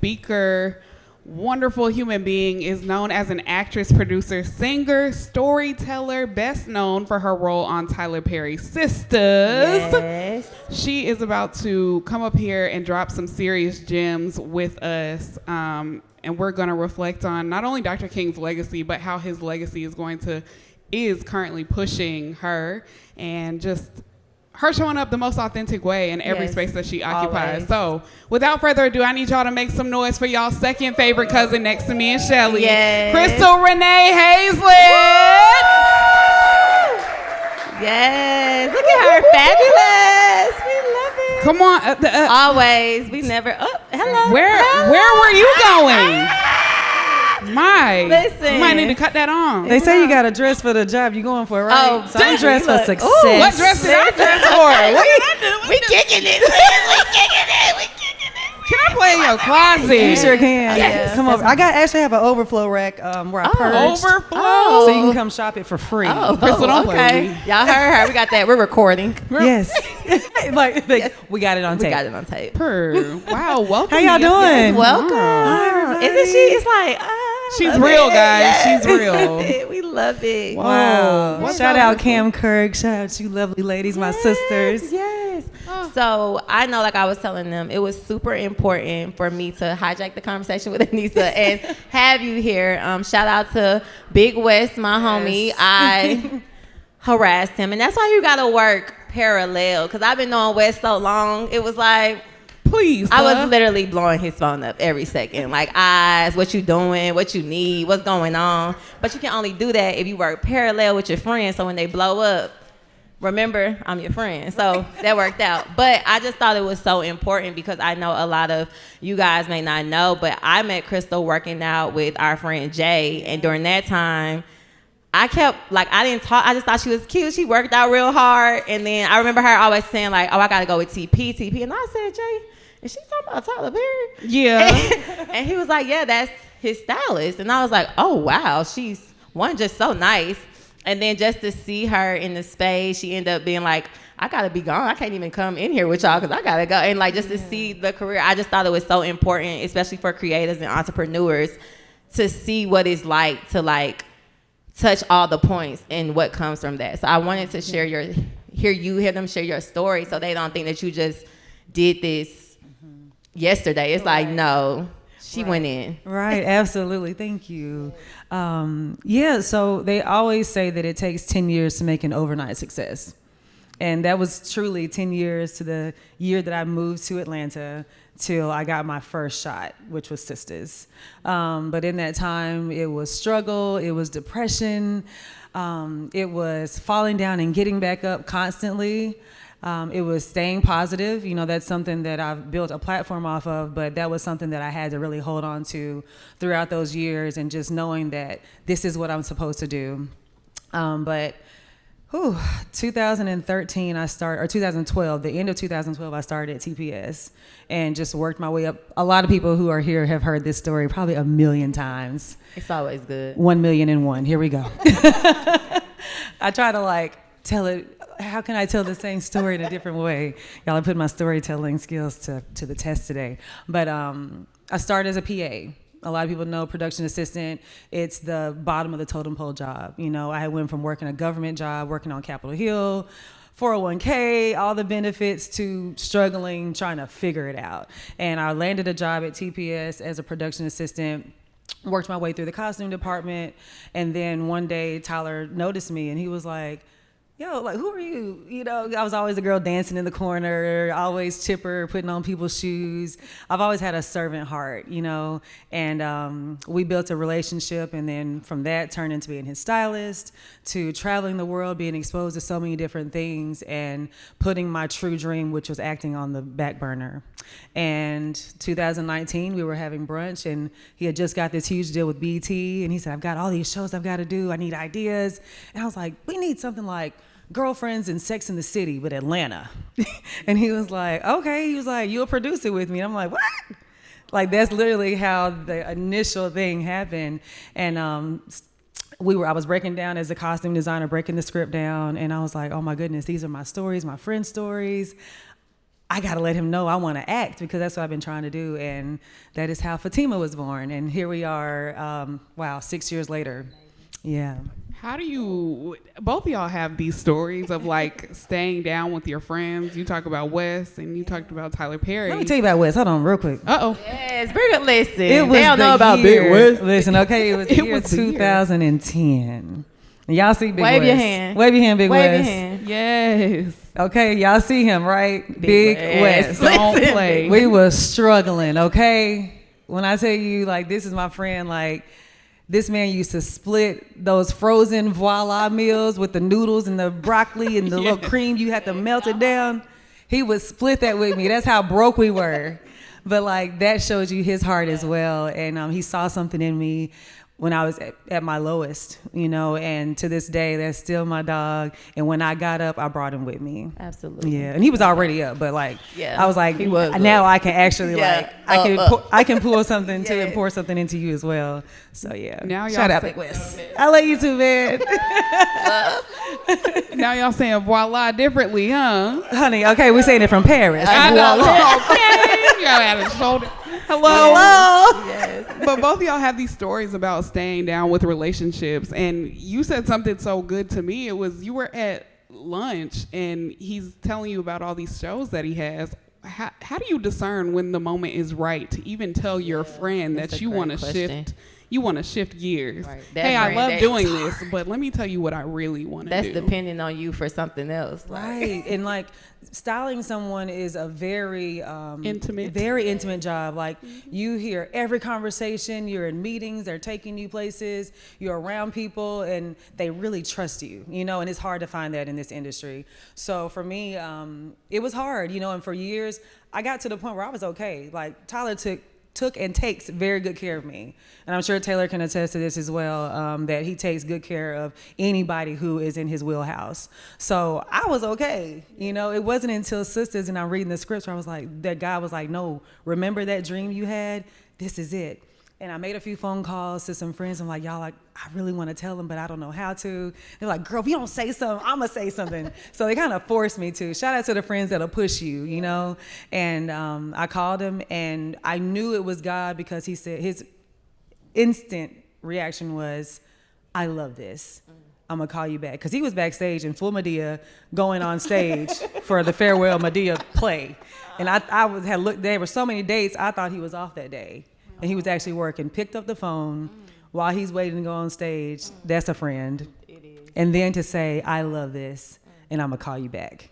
speaker, wonderful human being, is known as an actress, producer, singer, storyteller, best known for her role on Tyler Perry's Sistas. Yes. She is about to come up here and drop some serious gems with us. And we're going to reflect on not only Dr. King's legacy, but how his legacy is currently pushing her, and just her showing up the most authentic way in every space that she occupies. Always. So without further ado, I need y'all to make some noise for y'all's second favorite cousin next to me and Shelly. Yes. Crystal Renee Hayslett. Yes. Look at her. Fabulous. We love it. Come on. Always. We never. Oh, hello. Where were you going? Listen. You might need to cut that on. They say you got to dress for the job you're going for, right? Oh, so I'm dressed for success. Ooh, what dress did I dress for? We kicking it. We kicking it. Can I play in your closet? You sure can. Yes. Come over. I actually have an overflow rack where I purge. Overflow. So you can come shop it for free. Crystal, don't play with me. Y'all heard her. We got that. We're recording. Yes. We got it on tape. We got it on tape. Wow, welcome. How y'all doing? Welcome. Hi, Isn't she? It's like, she's real, guys. Yes. She's real. We love it. Wow. Shout out Cam Kirk. Shout out to you lovely ladies, my sisters. Yes. So I know, like I was telling them, it was super important for me to hijack the conversation with Anissa and have you here. Shout out to Big West, my homie. I harassed him, and that's why you gotta work parallel, because I've been knowing West so long. It was like, please, I was literally blowing his phone up every second. Like, eyes, what you doing, what you need, what's going on. But you can only do that if you work parallel with your friends, so when they blow up, remember, I'm your friend. So that worked out. But I just thought it was so important, because I know a lot of you guys may not know, but I met Crystal working out with our friend Jay. And during that time, I kept, like, I didn't talk. I just thought she was cute. She worked out real hard. And then I remember her always saying, like, oh, I got to go with TP. And I said, Jay, is she talking about Tyler Perry? Yeah. And he was like, yeah, that's his stylist. And I was like, oh, wow, she's just so nice. And then just to see her in the space, she ended up being like, I got to be gone. I can't even come in here with y'all because I got to go. And like, just to see the career, I just thought it was so important, especially for creators and entrepreneurs, to see what it's like to like touch all the points and what comes from that. So I wanted to hear them share your story, so they don't think that you just did this yesterday. It's like, no, she went in. Right, absolutely. Thank you. So they always say that it takes 10 years to make an overnight success. And that was truly 10 years to the year that I moved to Atlanta till I got my first shot, which was Sistas. But in that time, it was struggle, it was depression, it was falling down and getting back up constantly. It was staying positive. You know, that's something that I've built a platform off of, but that was something that I had to really hold on to throughout those years, and just knowing that this is what I'm supposed to do. 2013 2012, the end of 2012, I started at TPS and just worked my way up. A lot of people who are here have heard this story probably a million times. It's always good. 1,000,001. Here we go. I try to tell it. How can I tell the same story in a different way? Y'all, I put my storytelling skills to the test today. But I started as a PA. A lot of people know production assistant. It's the bottom of the totem pole job. You know, I went from working a government job, working on Capitol Hill, 401k, all the benefits, to struggling, trying to figure it out. And I landed a job at TPS as a production assistant, worked my way through the costume department. And then one day Tyler noticed me and he was like, yo, like, who are you? You know, I was always the girl dancing in the corner, always chipper, putting on people's shoes. I've always had a servant heart, you know, and we built a relationship, and then from that turned into being his stylist, to traveling the world, being exposed to so many different things, and putting my true dream, which was acting, on the back burner. And 2019, we were having brunch, and he had just got this huge deal with BT, and he said, I've got all these shows I've got to do. I need ideas. And I was like, we need something like Girlfriends and Sex in the City, but Atlanta. And he was like, okay. He was like, you'll produce it with me. And I'm like, what? Like, that's literally how the initial thing happened. And I was breaking down as a costume designer, breaking the script down. And I was like, oh my goodness, these are my stories, my friends' stories. I got to let him know I want to act, because that's what I've been trying to do. And that is how Fatima was born. And here we are, 6 years later. Yeah. How do you, both of y'all have these stories of like staying down with your friends? You talk about Wes and you talked about Tyler Perry. Let me tell you about Wes. Hold on real quick. Uh-oh. Yes, bring it. Listen, It was they don't know about year, Big West. Listen, okay, it was the It year was the year. 2010. Y'all see Big Wave Wes. your hand. Wave your hand, Big Wave your Wes. hand. Yes. Okay, y'all see him, right? Big Wes. Don't Listen. play. We was struggling, okay? When I tell you, like, this is my friend, like, this man used to split those frozen voila meals with the noodles and the broccoli and the little cream. You had to melt it down. He would split that with me. That's how broke we were. But, like, that shows you his heart as well. And he saw something in me when I was at my lowest, you know, and to this day, that's still my dog. And when I got up, I brought him with me. Absolutely. Yeah, and he was already up, but like, Yeah, I was like, he was now up. I can actually Yeah, I can pull something too Yeah. and pour something into you as well. So yeah, Now y'all shout out say- Big West. I love you too, man. Now y'all saying voila differently, huh? Honey, okay, we're saying it from Paris. I know. Okay. Y'all had a shoulder. Hello. Yes. But both of y'all have these stories about staying down with relationships, and you said something so good to me. It was, you were at lunch and he's telling you about all these shows that he has. How do you discern when the moment is right to even tell your friend that's that a you great want to question. shift gears? Right. Hey, I That love friend, doing this, but let me tell you what I really want to That's do. depending on you for something else. Like, Right, and like styling someone is a very very intimate job. Like you hear every conversation, you're in meetings, they're taking you places, you're around people, and they really trust you, you know. And it's hard to find that in this industry. So for me, it was hard, you know. And for years, I got to the point where I was okay. Like Tyler took and takes very good care of me. And I'm sure Taylor can attest to this as well, that he takes good care of anybody who is in his wheelhouse. So I was okay. You know, it wasn't until Sistas and I'm reading the scripts where I was like, that guy was like, no, remember that dream you had? This is it. And I made a few phone calls to some friends. I'm like, y'all, like, I really want to tell them, but I don't know how to. They're like, girl, if you don't say something, I'm going to say something. So they kind of forced me to. Shout out to the friends that'll push you, you know. And I called him, and I knew it was God because he said his instant reaction was, I love this. I'm going to call you back. Because he was backstage in full Medea going on stage for the Farewell Medea play. And had looked, there were so many dates, I thought he was off that day. And he was actually working, picked up the phone while he's waiting to go on stage. That's a friend. it is. And then to say, I love this, and I'm going to call you back.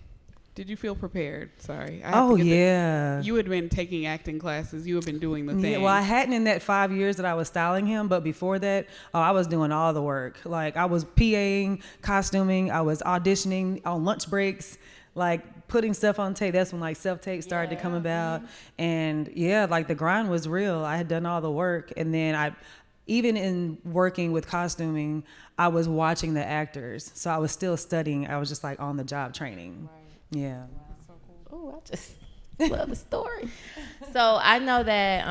Did you feel prepared? Sorry. I have Oh, to get yeah. You had been taking acting classes. You had been doing the thing. Yeah, well, I hadn't in that 5 years that I was styling him, but before that, I was doing all the work. Like, I was PAing, costuming, I was auditioning on lunch breaks, like putting stuff on tape. That's when like self-tape started to come about. And yeah, like the grind was real. I had done all the work. And then even in working with costuming, I was watching the actors. So I was still studying. I was just like on the job training. Right. Yeah. Oh, I just love the story. So I know that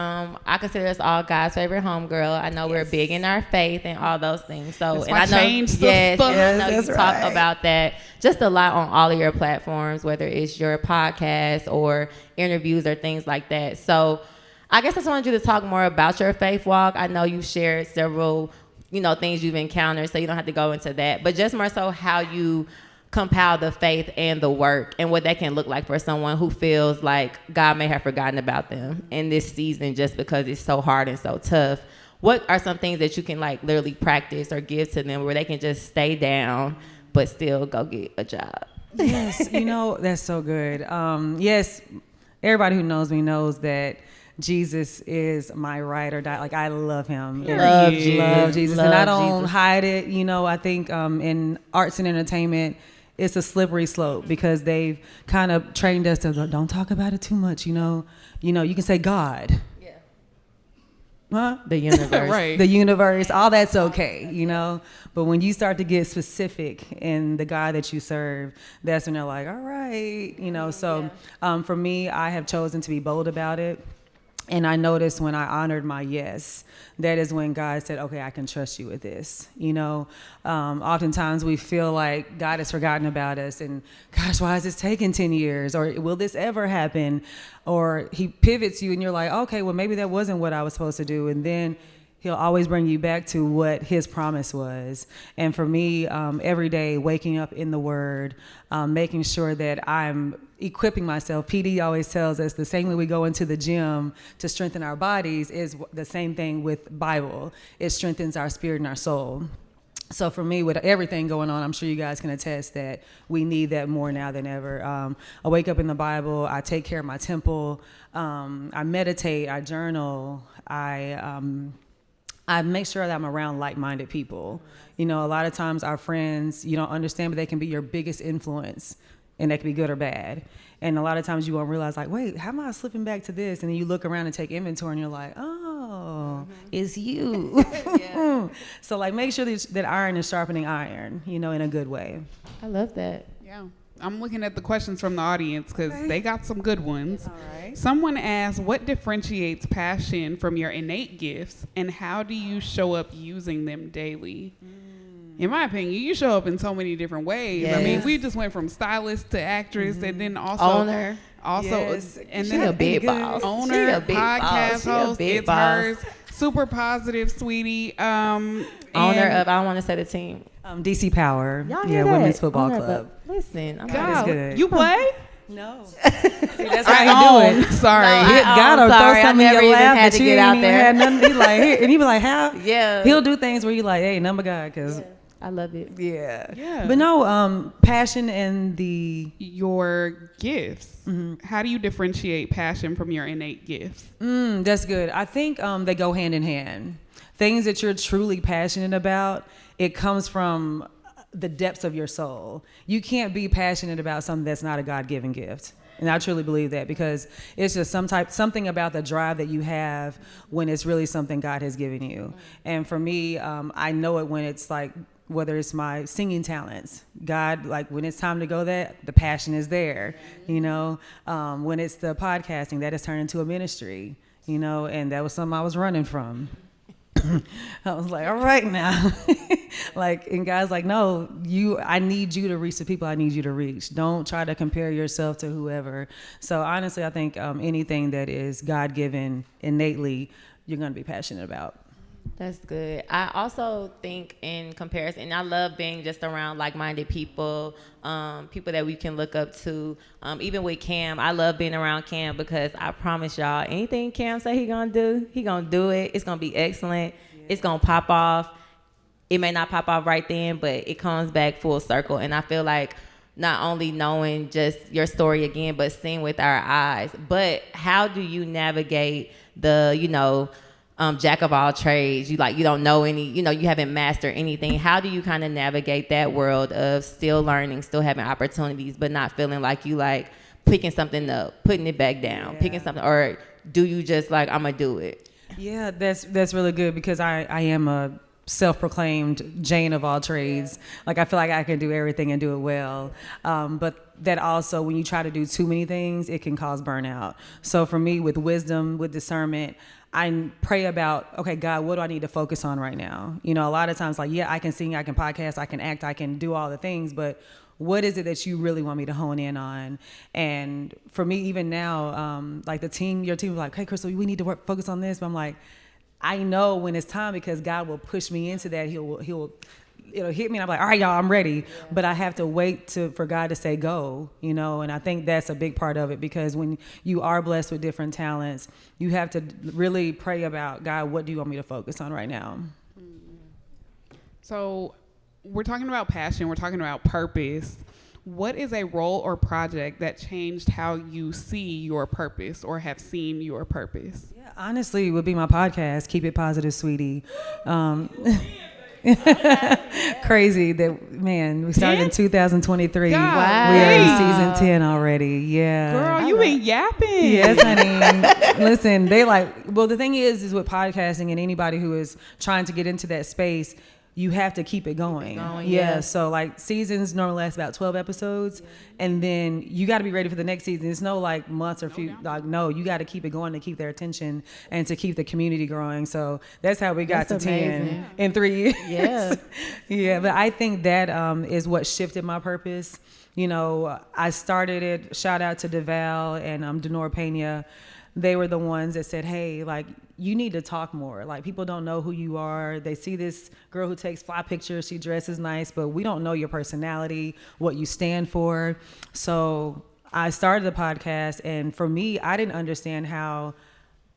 I consider us all God's favorite homegirl. I know we're big in our faith and all those things. So That's and my I know change, yes, sister. and I know Yes, you that's talk right. about that just a lot on all of your platforms, whether it's your podcast or interviews or things like that. So I guess I just wanted you to talk more about your faith walk. I know you've shared several, things you've encountered, so you don't have to go into that. But just more so how you compile the faith and the work and what that can look like for someone who feels like God may have forgotten about them in this season just because it's so hard and so tough. What are some things that you can like literally practice or give to them where they can just stay down but still go get a job? Yes, that's so good. Yes, everybody who knows me knows that Jesus is my ride or die. Like, I love him. Love Love Jesus. And I don't Jesus. hide it. I think in arts and entertainment, it's a slippery slope because they've kind of trained us to don't talk about it too much. You can say God. Yeah. Huh? The universe. Right. The universe, all that's okay, But when you start to get specific in the God that you serve, that's when they're like, all right, So for me, I have chosen to be bold about it. And I noticed when I honored my yes, that is when God said, okay, I can trust you with this. Oftentimes we feel like God has forgotten about us and gosh, why is this taking 10 years? Or will this ever happen? Or he pivots you and you're like, okay, well, maybe that wasn't what I was supposed to do. And then he'll always bring you back to what his promise was. And for me, every day, waking up in the Word, making sure that I'm equipping myself. PD always tells us the same way we go into the gym to strengthen our bodies is the same thing with Bible. It strengthens our spirit and our soul. So for me, with everything going on, I'm sure you guys can attest that we need that more now than ever. I wake up in the Bible. I take care of my temple. I meditate. I journal. I make sure that I'm around like-minded people. A lot of times our friends, you don't understand, but they can be your biggest influence, and they can be good or bad. And a lot of times you won't realize, like, wait, how am I slipping back to this? And then you look around and take inventory, and you're like, oh, it's you. So, like, make sure that iron is sharpening iron, in a good way. I love that. Yeah. I'm looking at the questions from the audience because they got some good ones. All right. Someone asked, what differentiates passion from your innate gifts, and how do you show up using them daily? In my opinion, you show up in so many different ways. Yes. I mean, we just went from stylist to actress, and then also Owner. Yes. And She then a big boss. owner, She a big podcast boss. She a host. big It's boss. hers. Super positive, sweetie. Owner of, I don't want to say the team. DC Power. Y'all hear that? Women's Football Owner Club. Of, listen, I'm God is God, good. you play? No. See, that's I how you own. do it. Sorry. No, Hit God or sorry, throw I something in never your even lap had that to you get ain't out even there. had nothing. He like, here, and he be like, how? Yeah. He'll do things where you like, hey, number God, because I love it. Yeah. But no, passion and your gifts. How do you differentiate passion from your innate gifts? that's good. I think they go hand in hand. Things that you're truly passionate about, it comes from the depths of your soul. You can't be passionate about something that's not a God-given gift. And I truly believe that because it's just something about the drive that you have when it's really something God has given you. And for me, I know it when it's like, whether it's my singing talents, God, like when it's time to go there, the passion is there, when it's the podcasting, that has turned into a ministry, and that was something I was running from. I was like, all right now. And God's like, no, I need you to reach the people I need you to reach. Don't try to compare yourself to whoever. So honestly, I think anything that is God-given innately, you're going to be passionate about. That's good. I also think in comparison, I love being just around like-minded people, people that we can look up to. Even with Cam, I love being around Cam because I promise y'all, anything Cam say he gonna do it. It's gonna be excellent. Yeah. It's gonna pop off. It may not pop off right then, but it comes back full circle. And I feel like not only knowing just your story again, but seeing with our eyes. But how do you navigate the, jack of all trades? You don't know any, you haven't mastered anything. How do you kind of navigate that world of still learning, still having opportunities, but not feeling like you picking something up, putting it back down, picking something, or do you just I'm gonna do it? Yeah, that's really good because I am a self-proclaimed Jane of all trades. I feel like I can do everything and do it well. But that also, when you try to do too many things, it can cause burnout. So for me, with wisdom, with discernment, I pray about, okay, God, what do I need to focus on right now? A lot of times I can sing, I can podcast, I can act, I can do all the things, but what is it that you really want me to hone in on? And for me, even now, your team was like, hey, Crystal, we need to focus on this. But I'm like, I know when it's time because God will push me into that. It'll hit me and I'm like, all right, y'all, I'm ready. Yeah. But I have to wait for God to say go, and I think that's a big part of it because when you are blessed with different talents, you have to really pray about, God, what do you want me to focus on right now? So we're talking about passion, we're talking about purpose. What is a role or project that changed how you see your purpose or have seen your purpose? Yeah, honestly, it would be my podcast, Keep It Positive, Sweetie. Crazy that, man, we started in 2023. God. Wow. We are in season 10 already. Yeah. Girl, you been yapping. Yes, honey. Listen, the thing is with podcasting and anybody who is trying to get into that space, you have to keep it going. Yeah. So like seasons normally last about 12 episodes, and then you got to be ready for the next season. It's no like months or few. Like no, you got to keep it going to keep their attention and to keep the community growing. So that's how we got That's to amazing. 10 in 3 years. Yeah. Yeah, but I think that is what shifted my purpose. You know, I started it. Shout out to DeVal and Denora Pena. They were the ones that said, hey, like, you need to talk more. Like, people don't know who you are. They see this girl who takes fly pictures. She dresses nice, but we don't know your personality, what you stand for. So I started the podcast, and for me, I didn't understand how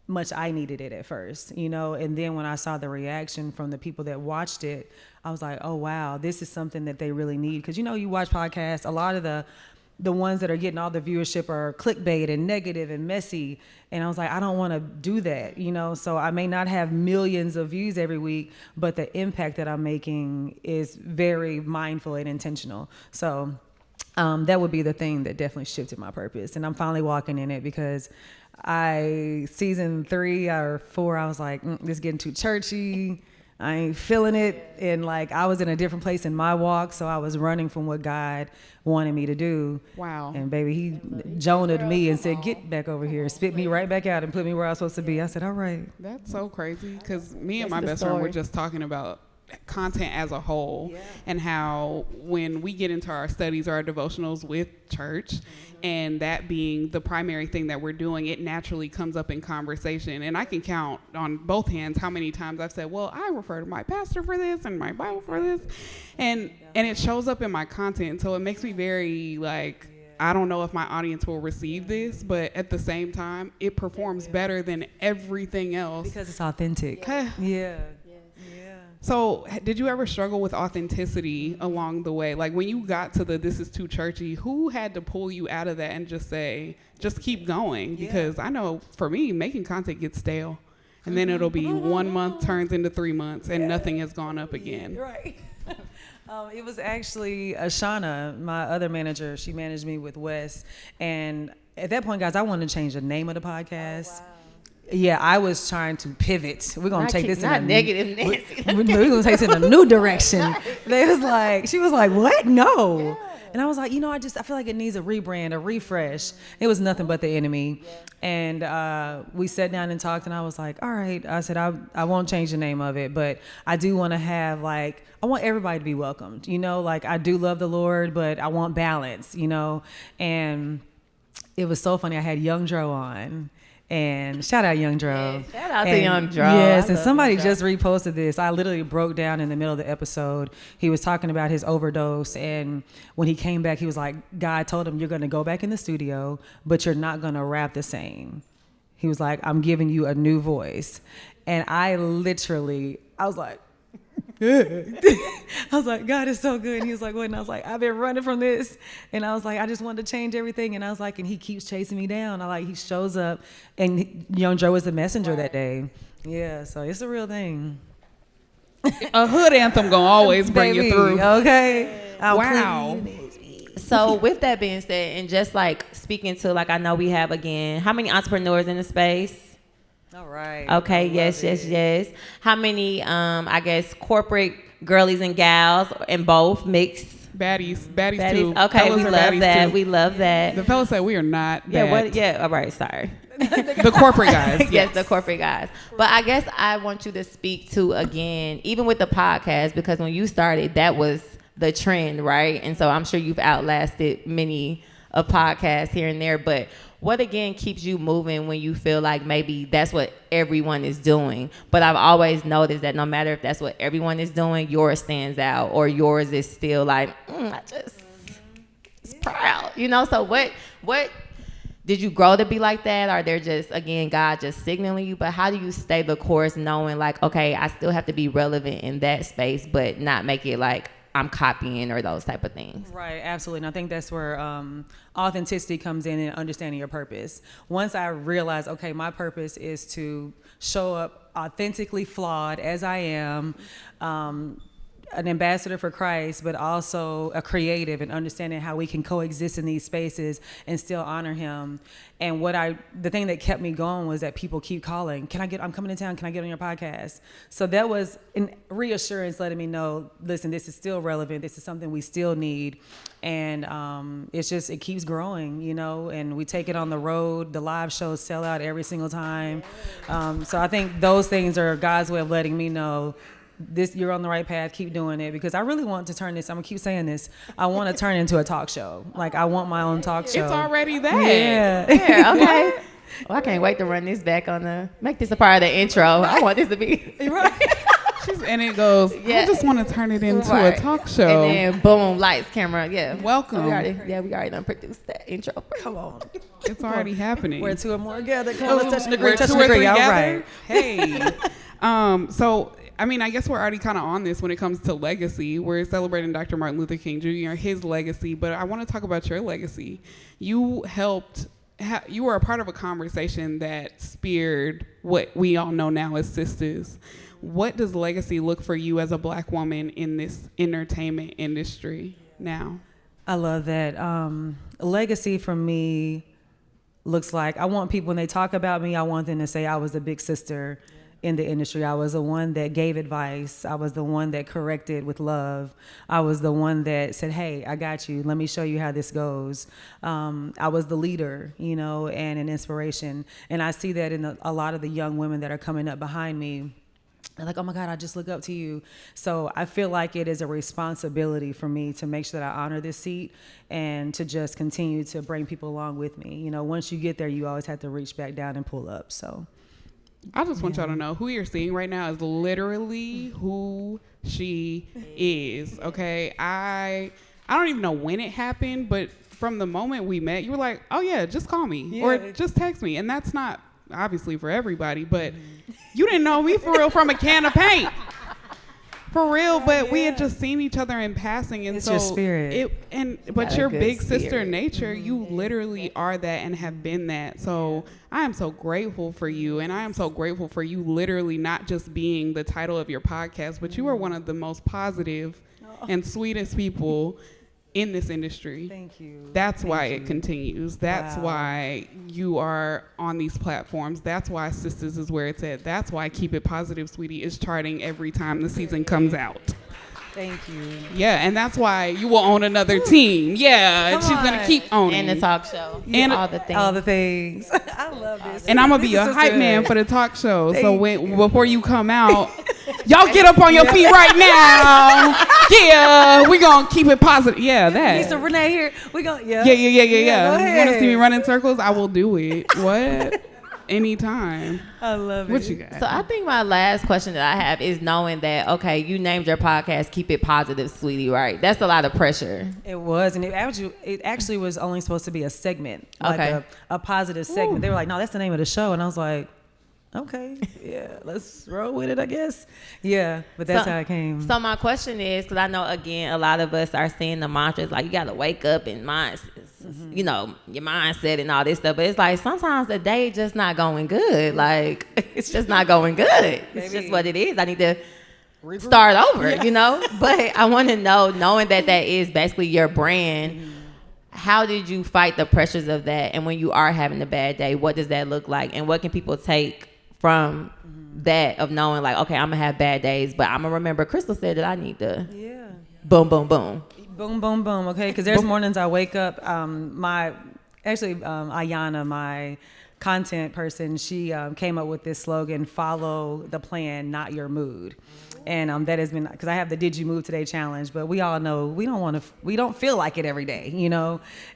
much I needed it at first, you know? And then when I saw the reaction from the people that watched it, I was like, oh, wow, this is something that they really need. Because, you know, you watch podcasts, a lot of the ones that are getting all the viewership are clickbait and negative and messy. And I was like, I don't want to do that, you know? So I may not have millions of views every week, but the impact that I'm making is very mindful and intentional. So that would be the thing that definitely shifted my purpose. And I'm finally walking in it because season 3 or 4, I was like, this is getting too churchy. I ain't feeling it. And like, I was in a different place in my walk. So I was running from what God wanted me to do. Wow. And baby, he Jonah'd me and said, get back over here, spit me right back out and put me where I was supposed to be. I said, all right. That's so crazy because me and That's my the best friend were story. just talking about content as a whole and how when we get into our studies or our devotionals with church and that being the primary thing that we're doing, it naturally comes up in conversation. And I can count on both hands how many times I've said, well, I refer to my pastor for this and my Bible for this. And it shows up in my content. So it makes me very like, I don't know if my audience will receive this, but at the same time, it performs better than everything else. Because it's authentic. Yeah. So did you ever struggle with authenticity along the way? Like when you got to this is too churchy, who had to pull you out of that and just say, just keep going? Because I know for me, making content gets stale. And then it'll be 1 month turns into 3 months and nothing has gone up again. Right. It was actually Ashana, my other manager. She managed me with Wes. And at that point, guys, I wanted to change the name of the podcast. Oh, wow. Yeah, I was trying to pivot. We're gonna take this in a negative Nancy. We're gonna take this in a new direction. She was like, what? No. Yeah. And I was like, I feel like it needs a rebrand, a refresh. It was nothing but the enemy. Yeah. And we sat down and talked, and I was like, all right. I said, I won't change the name of it, but I do want to have I want everybody to be welcomed. I do love the Lord, but I want balance. And it was so funny. I had Young Dro on. And shout out Young Dro. Yeah, shout out to Young Dro. Yes, and somebody just reposted this. I literally broke down in the middle of the episode. He was talking about his overdose, and when he came back, he was like, God told him, you're going to go back in the studio, but you're not going to rap the same. He was like, I'm giving you a new voice. And I was like, I was like, God is so good. And he was like, what? And I was like, I've been running from this. And I was like, I just wanted to change everything. And I was like, and he keeps chasing me down. He shows up, and Young Joe was the messenger that day. Yeah, so it's a real thing. A hood anthem gonna always bring you through. Okay. Wow. So with that being said, and just speaking to I know we have again, how many entrepreneurs in the space? All right. Okay, yes. How many, I guess, corporate girlies and gals, and both mixed? Baddies too. Okay, Fellas we are love baddies that. too. We love that. The fellas said we are not bad. Yeah, all right, sorry. The corporate guys. Yes, the corporate guys. But I guess I want you to speak to, again, even with the podcast, because when you started, that was the trend, right? And so I'm sure you've outlasted many a podcast here and there, but what again keeps you moving when you feel like maybe that's what everyone is doing? But I've always noticed that no matter if that's what everyone is doing, yours stands out, or yours is still it's proud, So what did you grow to be like that? Or they're just, again, God just signaling you? But how do you stay the course knowing okay, I still have to be relevant in that space, but not make it I'm copying or those type of things? Right, absolutely. And I think that's where authenticity comes in, and understanding your purpose. Once I realized, okay, my purpose is to show up authentically flawed as I am, an ambassador for Christ, but also a creative and understanding how we can coexist in these spaces and still honor him. And the thing that kept me going was that people keep calling, I'm coming to town, can I get on your podcast? So that was an reassurance letting me know, listen, this is still relevant. This is something we still need. And it keeps growing, and we take it on the road. The live shows sell out every single time. So I think those things are God's way of letting me know you're on the right path, keep doing it, because I really want to turn this, I'm gonna keep saying this, I want to turn it into a talk show. Like, I want my own talk show. It's already there. Yeah, okay. Well, I can't wait to run this back make this a part of the intro. I want this to be. Right. And it goes, I just want to turn it into a talk show. And then boom, lights, camera, yeah. Welcome. We already done produced that intro. Come on. It's already happening. Where two or more together, come on, let's touch and agree, Where touch two and or agree, three all gather. right. Hey. So, I guess we're already kind of on this when it comes to legacy. We're celebrating Dr. Martin Luther King Jr., his legacy, but I want to talk about your legacy. You were a part of a conversation that speared what we all know now as Sistas. What does legacy look for you as a Black woman in this entertainment industry now? I love that. Legacy for me looks like, I want people, when they talk about me, I want them to say I was a big sister in the industry. I was the one that gave advice. I was the one that corrected with love. I was the one that said, hey, I got you. Let me show you how this goes. I was the leader, and an inspiration. And I see that in a lot of the young women that are coming up behind me. They're like, oh my God, I just look up to you. So I feel like it is a responsibility for me to make sure that I honor this seat and to just continue to bring people along with me. Once you get there, you always have to reach back down and pull up. So I just want y'all to know who you're seeing right now is literally who she is. Okay. I don't even know when it happened, but from the moment we met, you were like, oh yeah, just call me or just text me. And that's not obviously for everybody, but you didn't know me for real from a can of paint. For real, but we had just seen each other in passing, and it's so your spirit. But your big sister nature, you literally are that and have been that. So I am so grateful for you, and I am so grateful for you literally not just being the title of your podcast, but you are one of the most positive and sweetest people in this industry. Thank you. That's why it continues. That's why you are on these platforms. That's why Sistas is where it's at. That's why Keep It Positive, Sweetie is charting every time the season comes out. Thank you. Yeah, and that's why you will own another team. Yeah, and she's going to keep owning. And the talk show. And all the things. All the things. I love this. And I'm going to be a hype man for the talk show. So before you come out, y'all get up on your feet right now. Yeah, we going to keep it positive. Yeah, that. Lisa Renee here. We going Yeah. Go You ahead. want to see me run in circles? I will do it. What? Anytime. I love it. What you got? So I think my last question that I have is knowing that, okay, you named your podcast Keep It Positive, Sweetie, right? That's a lot of pressure. It was, and it actually was only supposed to be a segment, like Okay. a positive segment. They were like, no, that's the name of the show. And I was like, okay, yeah, let's roll with it, I guess. Yeah, but that's how it came. So my question is, because I know, again, a lot of us are seeing the mantras, like you got to wake up and your mindset and all this stuff. But it's like sometimes the day just not going good. Like, it's just not going good. It's just what it is. I need to start over, But I want to know, knowing that is basically your brand, how did you fight the pressures of that? And when you are having a bad day, what does that look like? And what can people take from that of knowing, like, okay, I'm going to have bad days, but I'm going to remember Crystal said that I need to boom, boom, boom. Boom, boom, boom, okay? Because there's mornings I wake up, Ayana, my content person, she came up with this slogan, follow the plan, not your mood. And that has been, because I have the Did You Move Today challenge, but we all know we don't feel like it every day,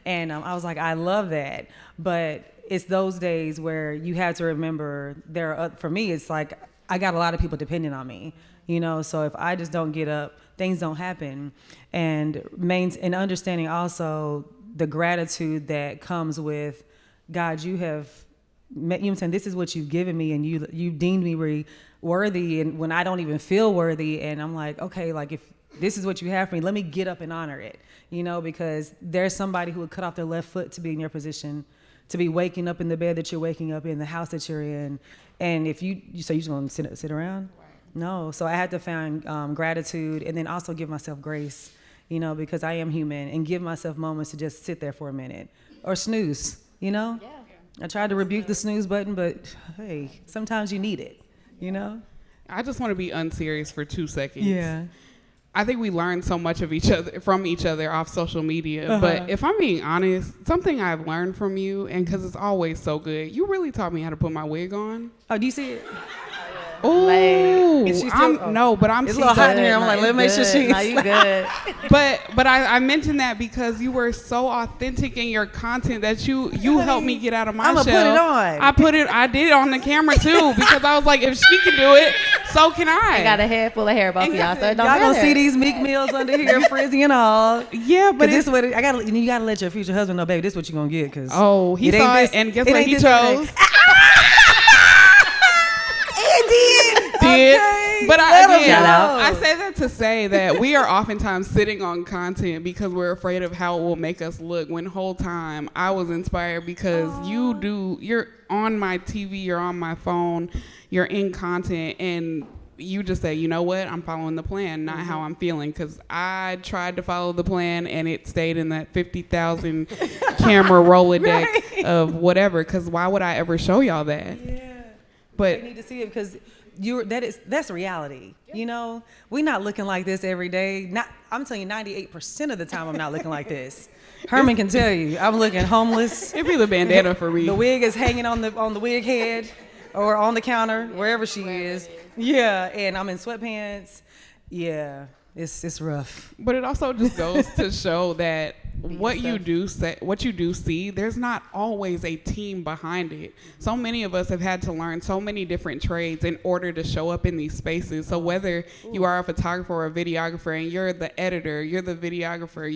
And I was like, I love that. But it's those days where you have to remember for me, it's like, I got a lot of people depending on me, So if I just don't get up, things don't happen. And understanding also the gratitude that comes with, God, you have, saying, this is what you've given me, and you deemed me worthy, and when I don't even feel worthy, and I'm like, okay, like if this is what you have for me, let me get up and honor it, because there's somebody who would cut off their left foot to be in your position, to be waking up in the bed that you're waking up in, the house that you're in, and if you're just gonna sit around, No. So I had to find gratitude and then also give myself grace, because I am human, and give myself moments to just sit there for a minute or snooze, Yeah. I tried to rebuke the snooze button, but hey, sometimes you need it, I just want to be unserious for 2 seconds. Yeah. I think we learn so much of from each other off social media. But if I'm being honest, something I've learned from you, and because it's always so good, you really taught me how to put my wig on. Oh, do you see it? Ooh, It's but I'm a little hot in here. I'm like, let me make sure she's. No, you good. But I mentioned that because you were so authentic in your content that you helped me get out of my shell. I'ma put it on. I did it on the camera too, because I was like, if she can do it, so can I. I got a head full of hair, both of y'all, so it don't Y'all matter. gonna see these Meek Mills under here, frizzy and all. Yeah, but this what you gotta let your future husband know, baby. This what you gonna get, cause he saw it, and guess what he chose? Okay. But I say that to say that we are oftentimes sitting on content because we're afraid of how it will make us look, when the whole time I was inspired because you're on my TV, you're on my phone, you're in content, and you just say, you know what, I'm following the plan, not how I'm feeling, because I tried to follow the plan and it stayed in that 50,000 camera Rolodex of whatever, because why would I ever show y'all that? Yeah. But you need to see it because that's reality. We're not looking like this every day. I'm telling you, 98% of the time I'm not looking like this. Herman can tell you, I'm looking homeless. It'd be the bandana for me. The wig is hanging on the wig head or on the counter, wherever she is. Yeah, and I'm in sweatpants. Yeah, it's rough. But it also just goes to show that what you do see, there's not always a team behind it. So many of us have had to learn so many different trades in order to show up in these spaces. So whether you are a photographer or a videographer, and you're the editor, you're the videographer,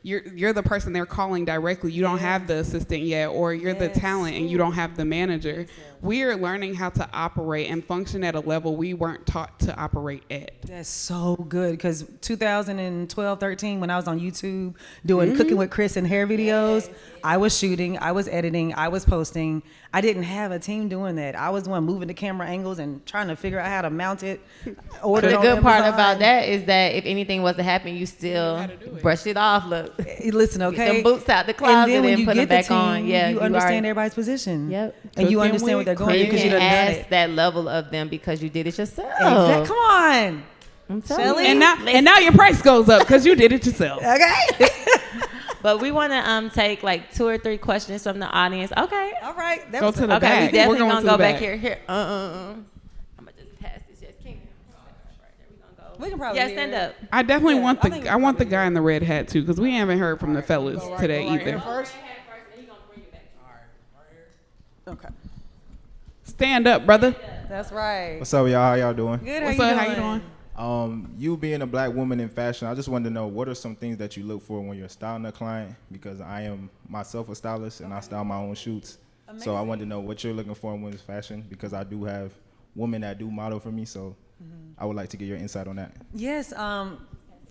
you're the person they're calling directly, you don't have the assistant yet, or you're the talent and you don't have the manager. We are learning how to operate and function at a level we weren't taught to operate at. That's so good, because 2012, 13, when I was on YouTube doing Cooking with Chris and hair videos, I was shooting, I was editing, I was posting. I didn't have a team doing that. I was the one moving the camera angles and trying to figure out how to mount it. The good part about that is that if anything was to happen, you still brush it off. Look, listen, okay. Get them boots out the closet and put them back on. Yeah, you understand everybody's position. Yep. And you understand what they're going through because you done done it. That level of them because you did it yourself. Exactly. Come on. I'm telling you. And now your price goes up because you did it yourself. Okay. But we want to take like 2 or 3 questions from the audience. Okay. All right. Go to the back. Okay, we definitely going to go back back. here. I'm going to just pass this. Yes, King. We can probably stand up. I definitely want the guy in the red hat too, because we haven't heard from the fellas today either. Okay. Stand up, brother. That's right. What's up, y'all? How y'all doing? Good. What's up? How you doing? You being a black woman in fashion, I just wanted to know, what are some things that you look for when you're styling a client? Because I am myself a stylist and I style my own shoots. Amazing. So I wanted to know what you're looking for in women's fashion, because I do have women that do model for me. So I would like to get your insight on that. Yes.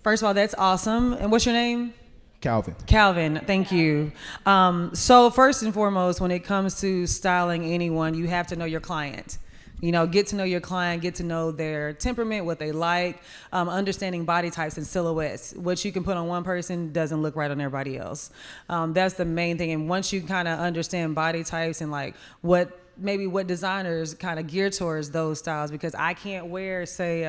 First of all, that's awesome. And what's your name? Calvin, thank you. So first and foremost, when it comes to styling anyone, you have to know your client. Get to know your client, get to know their temperament, what they like, understanding body types and silhouettes. What you can put on one person doesn't look right on everybody else. That's the main thing. And once you kind of understand body types and like what designers kind of gear towards those styles, because I can't wear, say,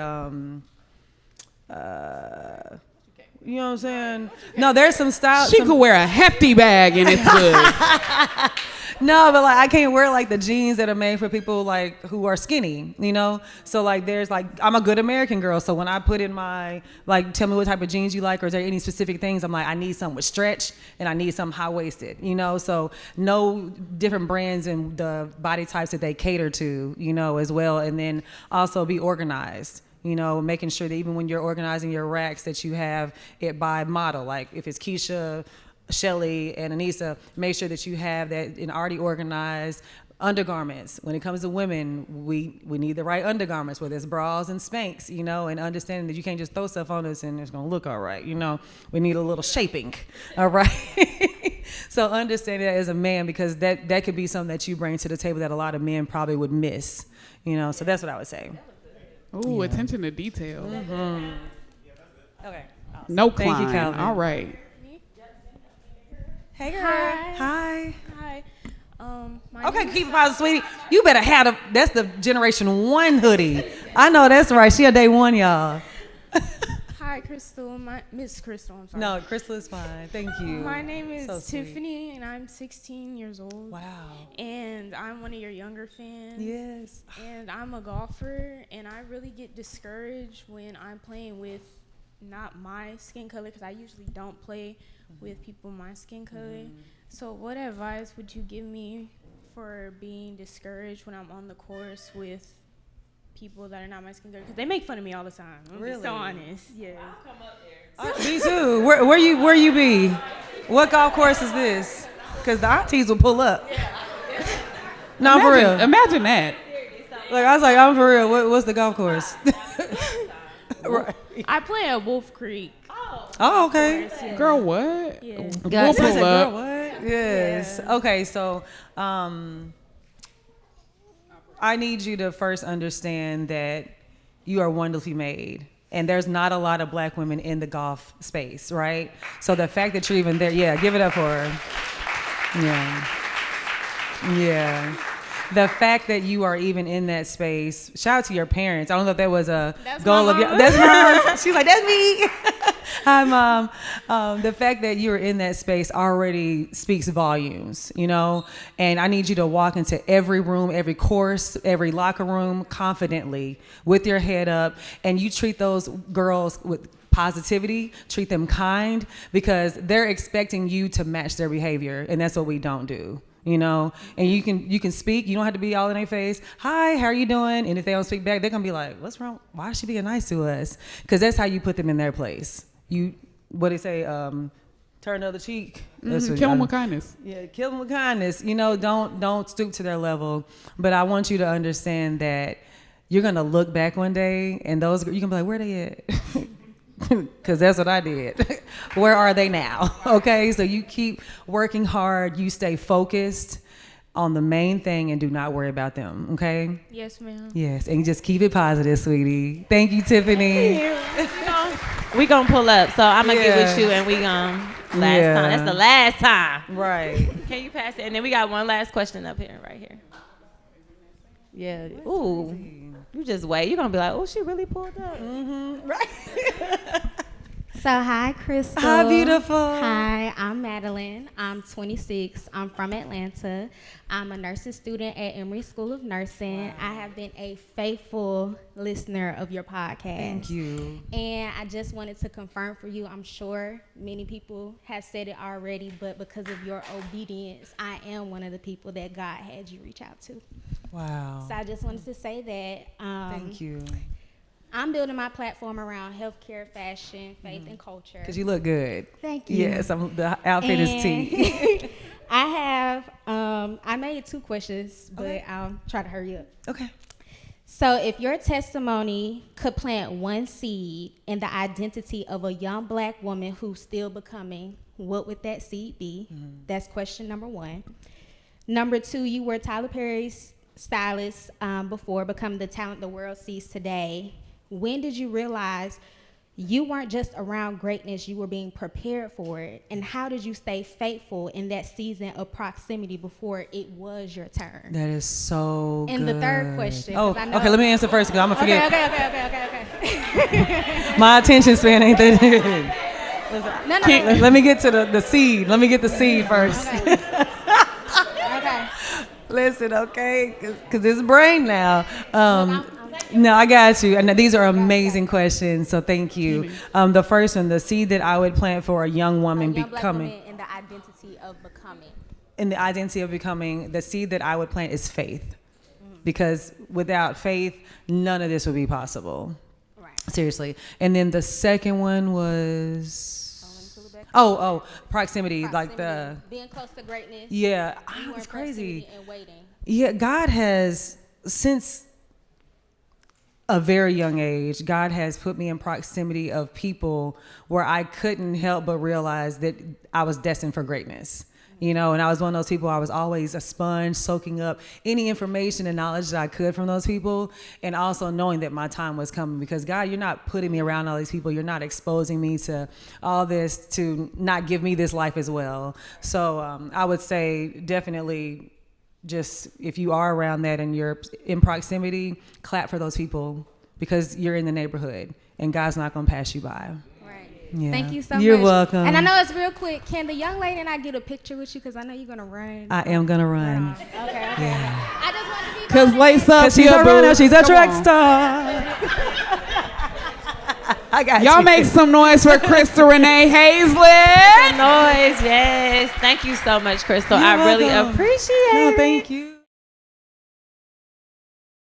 you know what I'm saying? No, there's some styles. She could wear a hefty bag and it's good. No, but like I can't wear like the jeans that are made for people like who are skinny, So like there's like, I'm a good American girl. So when I put in my, like, tell me what type of jeans you like, or is there any specific things? I'm like, I need something with stretch and I need something high-waisted, So know different brands and the body types that they cater to, as well. And then also be organized. Making sure that even when you're organizing your racks that you have it by model. Like if it's Keisha, Shelly, and Anissa, make sure that you have that in already organized undergarments. When it comes to women, we need the right undergarments, whether it's bras and Spanx, and understanding that you can't just throw stuff on us and it's gonna look all right. We need a little shaping, all right? So understanding that as a man, because that could be something that you bring to the table that a lot of men probably would miss, So that's what I would say. Ooh, attention to detail. Okay. No Thank you, climb. Calvin. All right. Hey, girl. Hi. Hi. My Okay, name keep it positive, sweetie. You better have that's the Generation 1 hoodie. I know that's right. She a day one, y'all. Hi, Crystal. Miss Crystal, I'm sorry. No, Crystal is fine. Thank you. My name is So sweet. Tiffany, and I'm 16 years old. Wow. And I'm one of your younger fans. Yes. And I'm a golfer, and I really get discouraged when I'm playing with not my skin color, because I usually don't play with people my skin color. So what advice would you give me for being discouraged when I'm on the course with people that are not my skin color? Because they make fun of me all the time. I'm Really? so honest. Yeah. Me too. Where you be? What golf course is this? Because the aunties will pull up. No, for real. Imagine that. Like I was like, I'm for real. What's the golf course? Right. I play at Wolf Creek. Oh, okay. Yeah. Girl, what? Yeah. We'll I said, pull girl, up. what? Yes. Okay, so I need you to first understand that you are wonderfully made. And there's not a lot of black women in the golf space, right? So the fact that you're even there, yeah, give it up for her. Yeah. Yeah. The fact that you are even in that space, shout out to your parents. I don't know if that was a That's goal my of your, mom. that's her. She's like, that's me. Hi, Mom. The fact that you're in that space already speaks volumes, you know? And I need you to walk into every room, every course, every locker room confidently with your head up. And you treat those girls with positivity, treat them kind, because they're expecting you to match their behavior. And that's what we don't do. You know, and you can speak. You don't have to be all in their face. Hi, how are you doing? And if they don't speak back, they're gonna be like, "What's wrong? Why is she being nice to us?" Because that's how you put them in their place. You, what they say, turn the other cheek. That's what- Kill them with kindness. Yeah, kill them with kindness. You know, don't stoop to their level. But I want you to understand that you're gonna look back one day, and those you can be like, "Where they at?" Because that's what I did. Where are they now? Okay, so you keep working hard. You stay focused on the main thing and do not worry about them, okay? Yes, ma'am. Yes, and just keep it positive, sweetie. Thank you, Tiffany. We gonna pull up, so I'm gonna get Yeah. with you, and we gonna time. Yeah. That's the last time. Right. Can you pass it? And then we got one last question up here, right here. Yeah. Ooh. You just wait. You're gonna be like, oh, she really pulled up. So hi, Crystal. Hi, beautiful. Hi, I'm Madeline. I'm 26. I'm from Atlanta. I'm a nursing student at Emory School of Nursing. Wow. I have been a faithful listener of your podcast. Thank you. And I just wanted to confirm for you, I'm sure many people have said it already, but because of your obedience, I am one of the people that God had you reach out to. Wow. So I just wanted to say that. Thank you. I'm building my platform around healthcare, fashion, faith, and culture. Because you look good. Thank you. Yes, the outfit is tea. I have, I made 2 questions, but Okay. I'll try to hurry up. Okay. So if your testimony could plant one seed in the identity of a young black woman who's still becoming, what would that seed be? That's question number 1. Number 2, you were Tyler Perry's stylist before becoming the talent the world sees today. When did you realize you weren't just around greatness, you were being prepared for it? And how did you stay faithful in that season of proximity before it was your turn? That is so And good. the third question, Oh, 'cause I know- okay, let me answer first because I'm going to forget. Okay. My attention span ain't that good. No. Let me get to the seed. Let me get the seed first. Okay. Listen, okay? Because it's brain now. No, I got you. And these are amazing questions, so thank you. The first one, the seed that I would plant for a young woman A young black becoming, woman in the identity of becoming. in the identity of becoming, the seed that I would plant is faith. Because without faith, none of this would be possible. Right. Seriously. And then the second one was, proximity, like the, being close to greatness. yeah, You were it's in crazy. proximity and waiting. Yeah, God has, since a very young age, God has put me in proximity of people where I couldn't help but realize that I was destined for greatness. you know, and I was one of those people, I was always a sponge soaking up any information and knowledge that I could from those people, and also knowing that my time was coming, because God, you're not putting me around all these people, you're not exposing me to all this to not give me this life as well. So I would say definitely just if you are around that and you're in proximity, clap for those people, because you're in the neighborhood and God's not going to pass you by. Yeah. Thank you so much. You're welcome. And I know it's real quick. Can the young lady and I get a picture with you? Because I know you're going to run. I am going to run. Okay. I just want to be Because lace up She's your a runner. boots. She's a Come track on. star. I got Y'all you. make some noise for Crystal Renee Hazlet. Noise, yes. Thank you so much, Crystal. You're I really welcome. appreciate No, it. thank you.